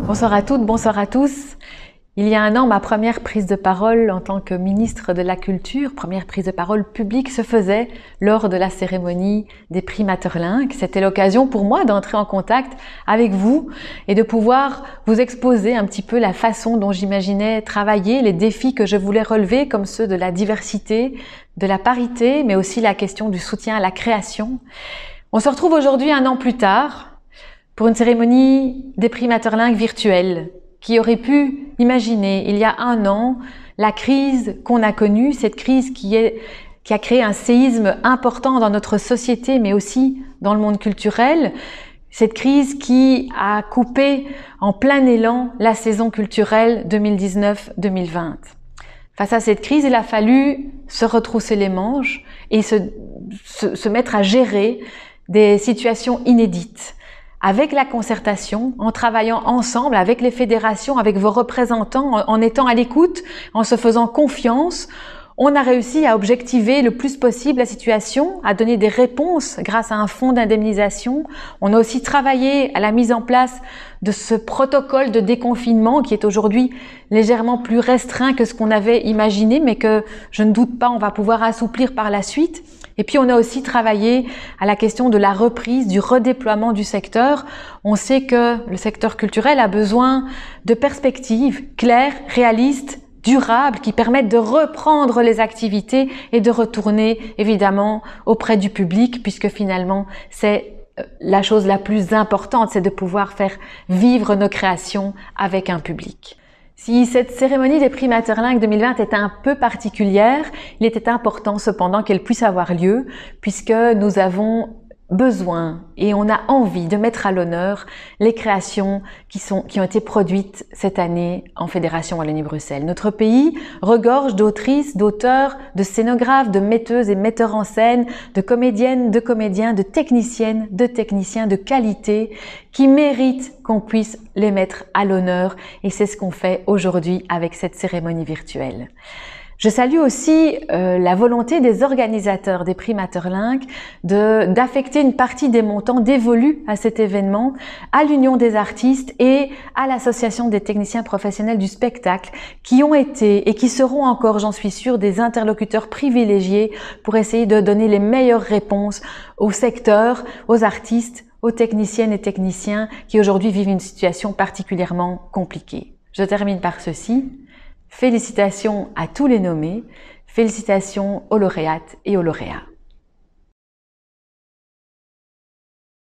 Bonsoir à toutes, bonsoir à tous. Il y a un an, ma première prise de parole en tant que ministre de la Culture, première prise de parole publique, se faisait lors de la cérémonie des prix Maeterlinck. C'était l'occasion pour moi d'entrer en contact avec vous et de pouvoir vous exposer un petit peu la façon dont j'imaginais travailler, les défis que je voulais relever, comme ceux de la diversité, de la parité, mais aussi la question du soutien à la création. On se retrouve aujourd'hui, un an plus tard, pour une cérémonie des prix Maeterlinck virtuelle. Qui aurait pu imaginer, il y a un an, la crise qu'on a connue, cette crise qui a créé un séisme important dans notre société, mais aussi dans le monde culturel, cette crise qui a coupé en plein élan la saison culturelle 2019-2020. Face à cette crise, il a fallu se retrousser les manches et se mettre à gérer des situations inédites. Avec la concertation, en travaillant ensemble avec les fédérations, avec vos représentants, en étant à l'écoute, en se faisant confiance, on a réussi à objectiver le plus possible la situation, à donner des réponses grâce à un fonds d'indemnisation. On a aussi travaillé à la mise en place de ce protocole de déconfinement qui est aujourd'hui légèrement plus restreint que ce qu'on avait imaginé, mais que je ne doute pas on va pouvoir assouplir par la suite. Et puis on a aussi travaillé à la question de la reprise, du redéploiement du secteur. On sait que le secteur culturel a besoin de perspectives claires, réalistes, durables, qui permettent de reprendre les activités et de retourner évidemment auprès du public, puisque finalement c'est la chose la plus importante, c'est de pouvoir faire vivre nos créations avec un public. Si cette cérémonie des prix Maeterlinck 2020 est un peu particulière, il était important cependant qu'elle puisse avoir lieu puisque nous avons besoin et on a envie de mettre à l'honneur les créations qui ont été produites cette année en Fédération Wallonie-Bruxelles. Notre pays regorge d'autrices, d'auteurs, de scénographes, de metteuses et metteurs en scène, de comédiennes, de comédiens, de techniciennes, de techniciens de qualité qui méritent qu'on puisse les mettre à l'honneur et c'est ce qu'on fait aujourd'hui avec cette cérémonie virtuelle. Je salue aussi la volonté des organisateurs des prix Maeterlinck d'affecter une partie des montants dévolus à cet événement à l'Union des artistes et à l'Association des techniciens professionnels du spectacle qui ont été et qui seront encore, j'en suis sûre, des interlocuteurs privilégiés pour essayer de donner les meilleures réponses au secteur, aux artistes, aux techniciennes et techniciens qui aujourd'hui vivent une situation particulièrement compliquée. Je termine par ceci. Félicitations à tous les nommés, félicitations aux lauréates et aux lauréats.